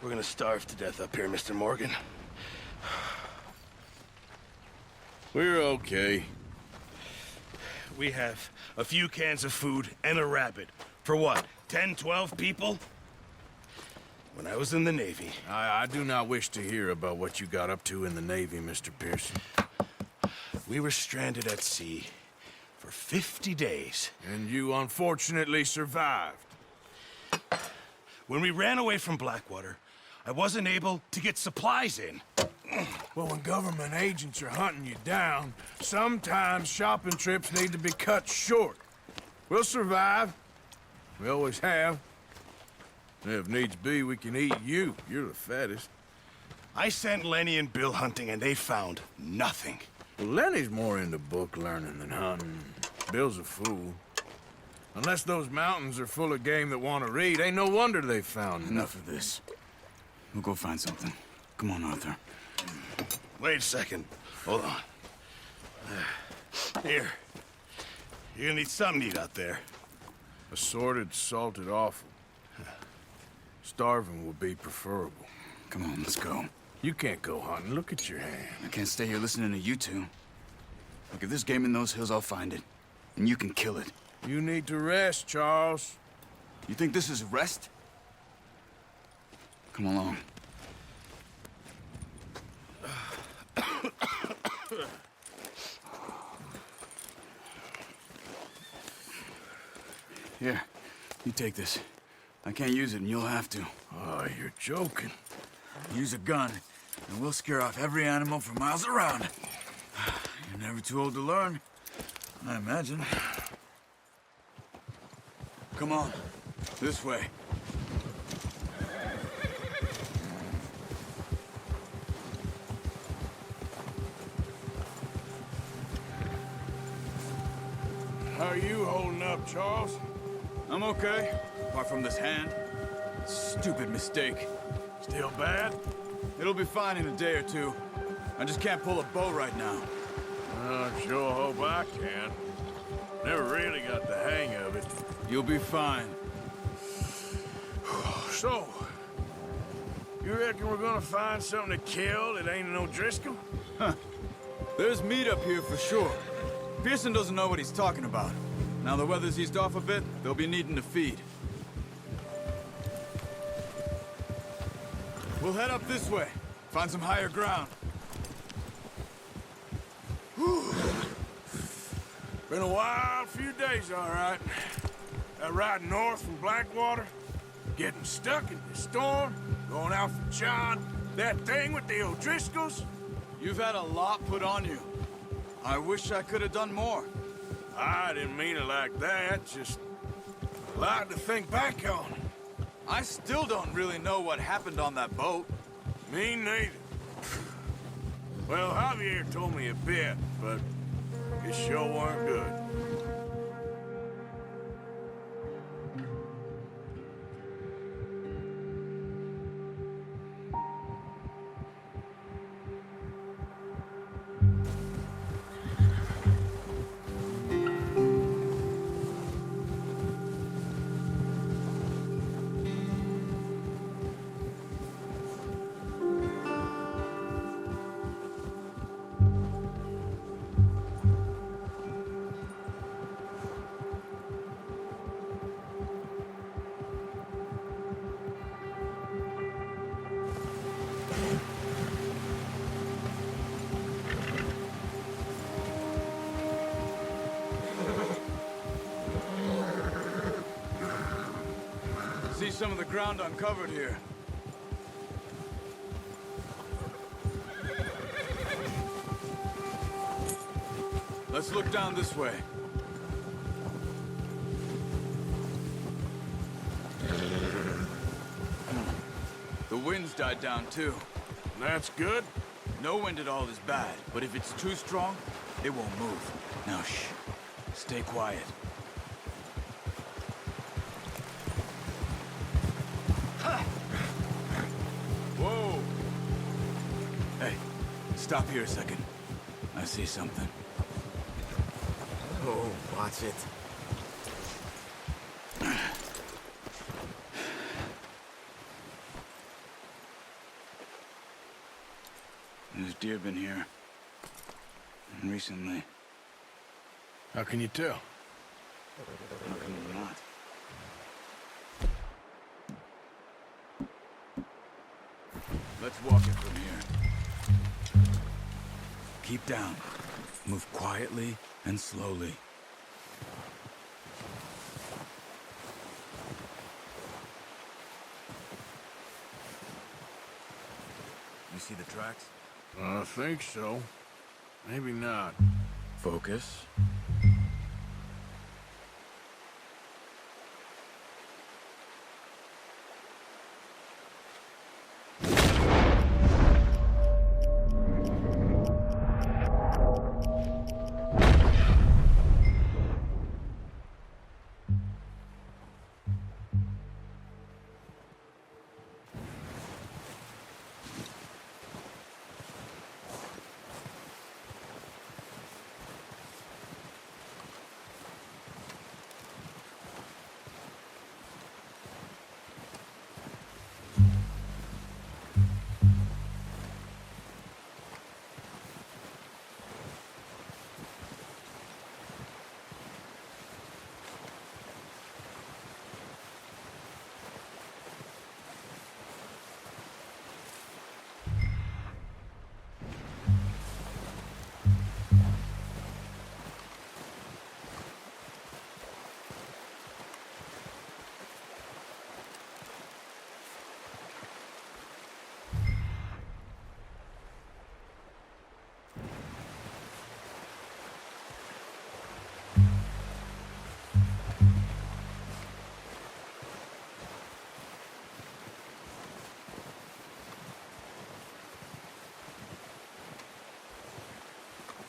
We're gonna starve to death up here, Mr. Morgan. We're okay. We have a few cans of food and a rabbit. For what, 10, 12 people? When I was in the Navy... I do not wish to hear about what you got up to in the Navy, Mr. Pearson. We were stranded at sea for 50 days. And you unfortunately survived. When we ran away from Blackwater, I wasn't able to get supplies in. Well, when government agents are hunting you down, sometimes shopping trips need to be cut short. We'll survive. We always have. If needs be, we can eat you. You're the fattest. I sent Lenny and Bill hunting, and they found nothing. Well, Lenny's more into book learning than hunting. Bill's a fool. Unless those mountains are full of game that want to read, ain't no wonder they found Enough nothing. of this. We'll go find something. Come on, Arthur. Wait a second. Hold on. Here. You're gonna need something to eat out there. Assorted, salted offal. Starving will be preferable. Come on, let's go. You can't go hunting. Look at your hand. I can't stay here listening to you two. Look, if there's game in those hills, I'll find it. And you can kill it. You need to rest, Charles. You think this is rest? Come along. Here, you take this. I can't use it, and you'll have to. Oh, you're joking. Use a gun, and we'll scare off every animal for miles around. You're never too old to learn, I imagine. Come on, this way. How are you holding up, Charles? I'm okay, apart from this hand. Stupid mistake. Still bad? It'll be fine in a day or two. I just can't pull a bow right now. I sure hope I can. Never really got the hang of it. You'll be fine. So, you reckon we're gonna find something to kill that ain't no Driscoll? There's meat up here for sure. Pearson doesn't know what he's talking about. Now the weather's eased off a bit, they'll be needing to feed. We'll head up this way. Find some higher ground. Been a wild few days, all right. That ride north from Blackwater, getting stuck in the storm, going out for John, that thing with the O'Driscolls. You've had a lot put on you. I wish I could have done more. I didn't mean it like that, just a lot to think back on. I still don't really know what happened on that boat. Me neither. Well, Javier told me a bit, but it sure weren't good. See some of the ground uncovered here. Let's look down this way. The wind's died down too. That's good. No wind at all is bad, but if it's too strong, it won't move. Now shh. Stay quiet. Whoa! Hey, stop here a second. I see something. Oh, watch it. deer been here? And recently. How can you tell? How can you not? Let's walk it from here. Keep down. Move quietly and slowly. You see the tracks? I think so. Maybe not. Focus.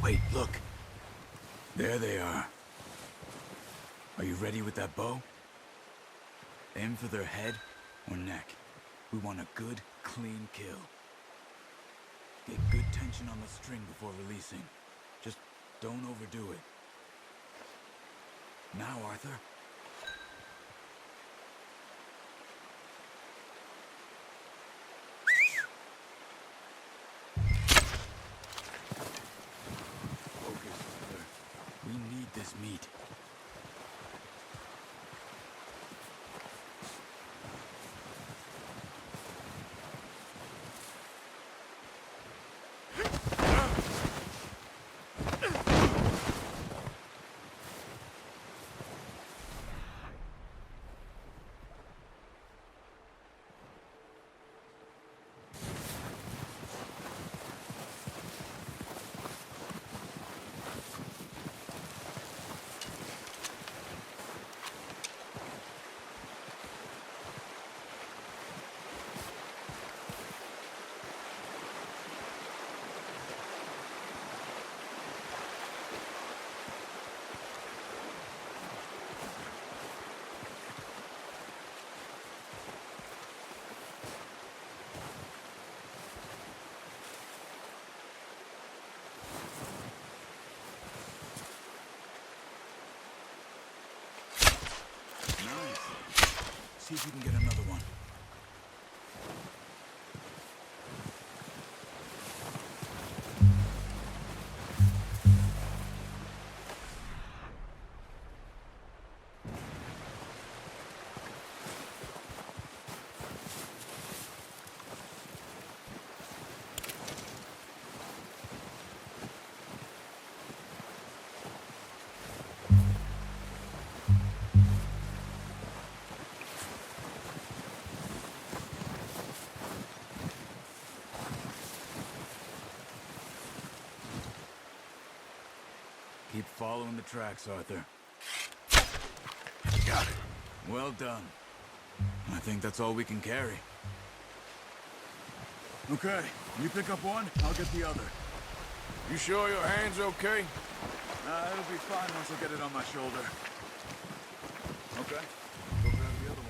Wait, look. There they are. Are you ready with that bow? Aim for their head or neck. We want a good, clean kill. Get good tension on the string before releasing. Just don't overdo it. Now, Arthur. Focus, Arthur. We need this meat. Nice. See if you can get another one. Keep following the tracks, Arthur. Got it. Well done. I think that's all we can carry. Okay, you pick up one, I'll get the other. You sure your hand's okay? It'll be fine once I get it on my shoulder. Okay, go grab the other one.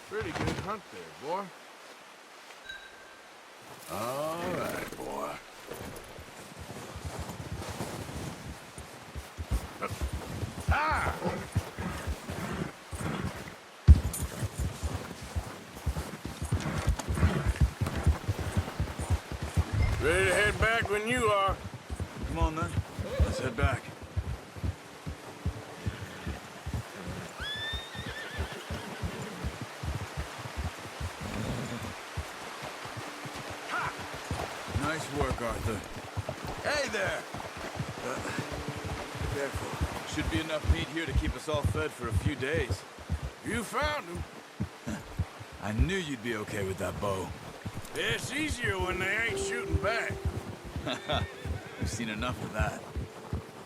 Pretty good hunt there, boy. All right, boy. Ah! Ready to head back when you are. Come on, then. Let's head back. Nice work, Arthur. Hey there! Careful. Should be enough meat here to keep us all fed for a few days. You found him. I knew you'd be okay with that bow. It's easier when they ain't shooting back. We've seen enough of that.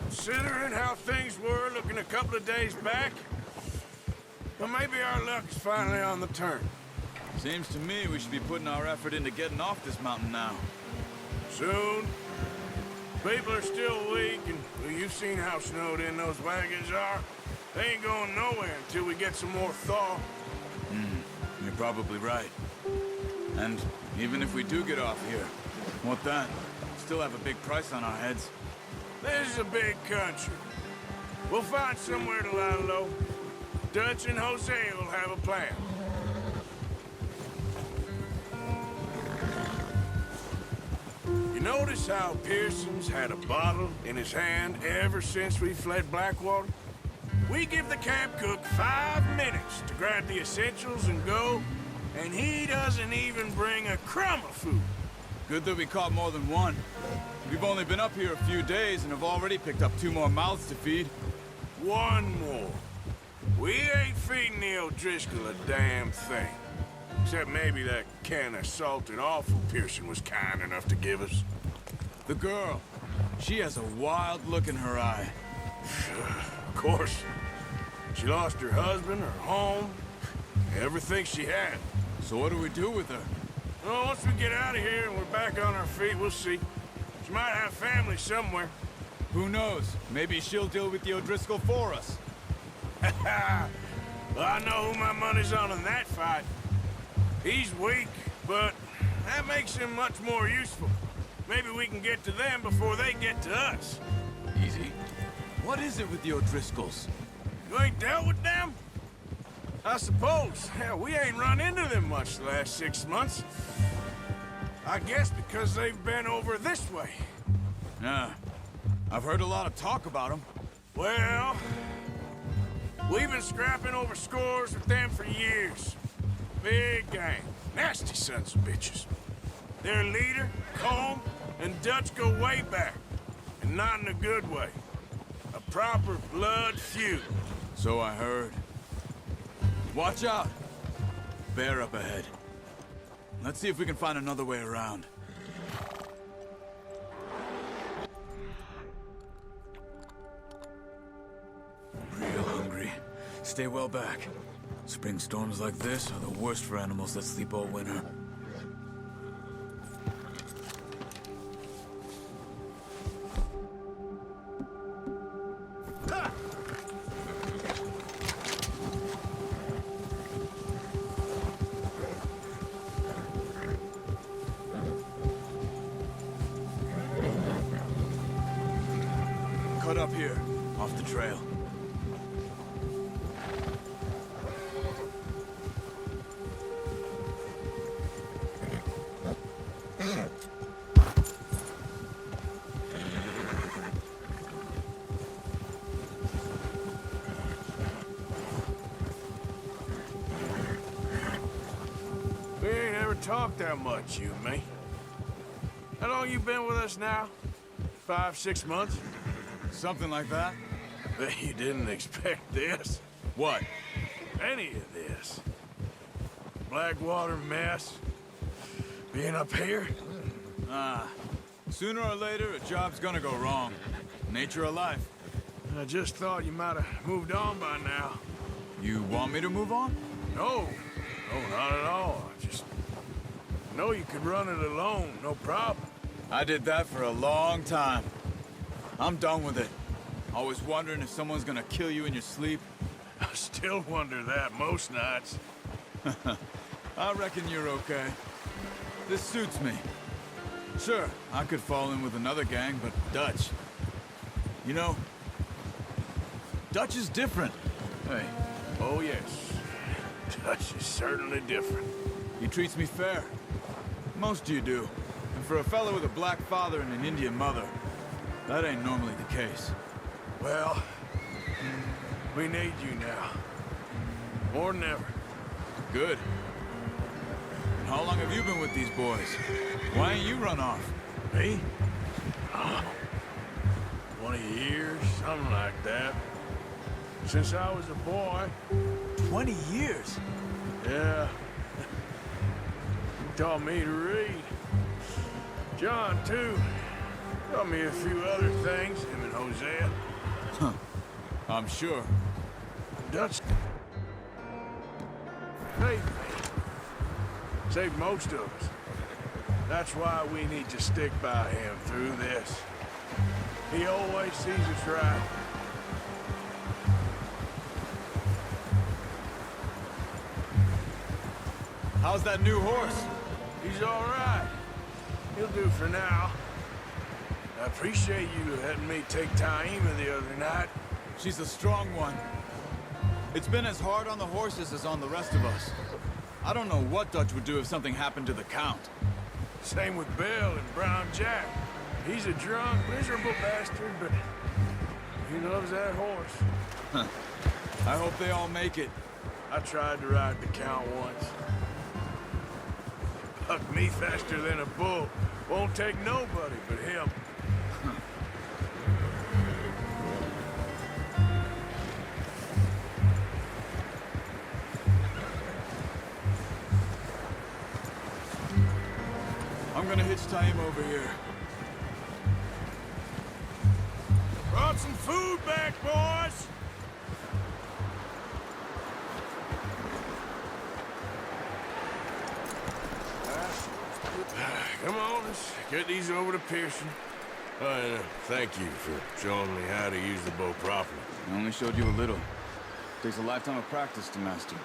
Considering how things were looking a couple of days back, well, maybe our luck is finally on the turn. Seems to me we should be putting our effort into getting off this mountain now. Soon. People are still weak, and well, you've seen how snowed in those wagons are. They ain't going nowhere until we get some more thaw. You're probably right. And even if we do get off here, what then? Still have a big price on our heads. This is a big country. We'll find somewhere to lie low. Dutch and Hosea will have a plan. You notice how Pearson's had a bottle in his hand ever since we fled Blackwater? We give the camp cook 5 minutes to grab the essentials and go, and he doesn't even bring a crumb of food. Good that we caught more than one. We've only been up here a few days and have already picked up 2 more mouths to feed. One more. We ain't feeding the O'Driscoll a damn thing. Except maybe that can of salted offal Pearson was kind enough to give us. The girl. She has a wild look in her eye. Of course. She lost her husband, her home, everything she had. So what do we do with her? Well, once we get out of here and we're back on our feet, we'll see. She might have family somewhere. Who knows? Maybe she'll deal with the O'Driscoll for us. Well, I know who my money's on in that fight. He's weak, but that makes him much more useful. Maybe we can get to them before they get to us. Easy. What is it with the O'Driscolls? You ain't dealt with them? I suppose. Hell, we ain't run into them much the last 6 months. I guess because they've been over this way. Yeah. I've heard a lot of talk about them. Well, we've been scrapping over scores with them for years. Big gang. Nasty sons of bitches. Their leader, Colm, and Dutch go way back. And not in a good way. A proper blood feud. So I heard. Watch out! Bear up ahead. Let's see if we can find another way around. Real hungry. Stay well back. Spring storms like this are the worst for animals that sleep all winter. Cut up here, off the trail. We ain't ever talked that much, you and me. How long you been with us now? 5, 6 months? Something like that? Bet you didn't expect this. What? Any of this. Blackwater mess. Being up here? Sooner or later, a job's gonna go wrong. Nature of life. I just thought you might have moved on by now. You want me to move on? No. No, not at all. Know you could run it alone, no problem. I did that for a long time. I'm done with it. Always wondering if someone's gonna kill you in your sleep. I still wonder that most nights. I reckon you're okay. This suits me. Sure, I could fall in with another gang, but Dutch... You know, Dutch is different. Hey, Oh, yes. Dutch is certainly different. he treats me fair. Most of you do. And for a fellow with a black father and an Indian mother, that ain't normally the case. Well, we need you now. More than ever. Good. And how long have you been with these boys? Why ain't you run off? Me? 20 years, something like that. Since I was a boy. 20 years? Yeah. He taught me to read. John, too. Taught me a few other things, him and Hosea. I'm sure. Dutch saved me. Saved most of us. That's why we need to stick by him through this. He always sees us right. How's that new horse? He's all right. He'll do for now. I appreciate you letting me take Taima the other night. She's a strong one. It's been as hard on the horses as on the rest of us. I don't know what Dutch would do if something happened to the Count. Same with Bill and Brown Jack. He's a drunk, miserable bastard, but he loves that horse. I hope they all make it. I tried to ride the Count once. Bucked me faster than a bull. Won't take nobody but him. I'm gonna hitch Taima over here. Brought some food back, boys! Come on, let's get these over to Pearson. And thank you for showing me how to use the bow properly. I only showed you a little. Takes a lifetime of practice to master.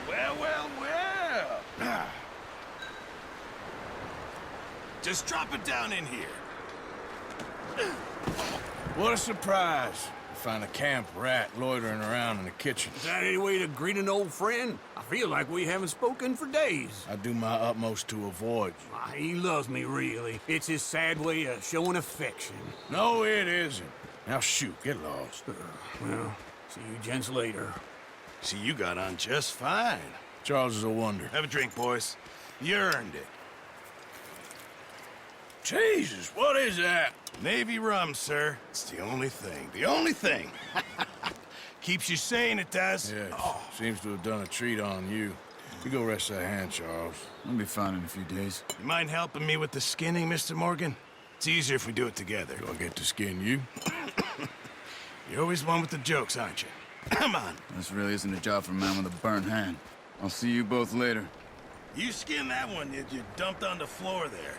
Well, well, well. Just drop it down in here. What a surprise. Find a camp rat loitering around in the kitchen. Is that any way to greet an old friend? I feel like we haven't spoken for days. I do my utmost to avoid you. He loves me, really. It's his sad way of showing affection. No, it isn't. Now shoot, get lost. Well, see you gents later. See, you got on just fine. Charles is a wonder. Have a drink, boys. You earned it. Jesus, what is that? Navy rum, sir. It's the only thing. The only thing. Keeps you sane, it does. Yes, seems to have done a treat on you. You go rest that hand, Charles. I'll be fine in a few days. You mind helping me with the skinning, Mr. Morgan? It's easier if we do it together. Do I get to skin you? You're always one with the jokes, aren't you? Come on. This really isn't a job for a man with a burnt hand. I'll see you both later. You skinned that one that you dumped on the floor there.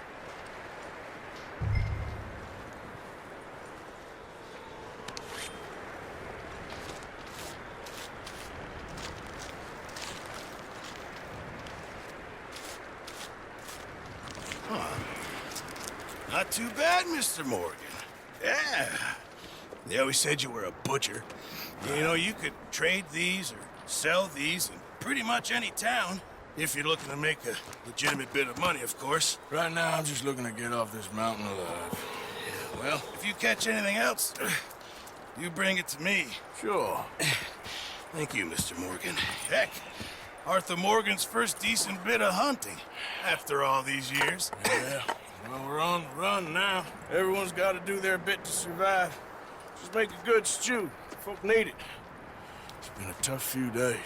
Not too bad, Mr. Morgan. Yeah. They always said you were a butcher. You know, you could trade these or sell these in pretty much any town. If you're looking to make a legitimate bit of money, of course. Right now, I'm just looking to get off this mountain alive. Well, if you catch anything else, you bring it to me. Sure. Thank you, Mr. Morgan. Heck, Arthur Morgan's first decent bit of hunting after all these years. Yeah. Well, we're on the run now. Everyone's got to do their bit to survive. Just make a good stew. Folk need it. It's been a tough few days.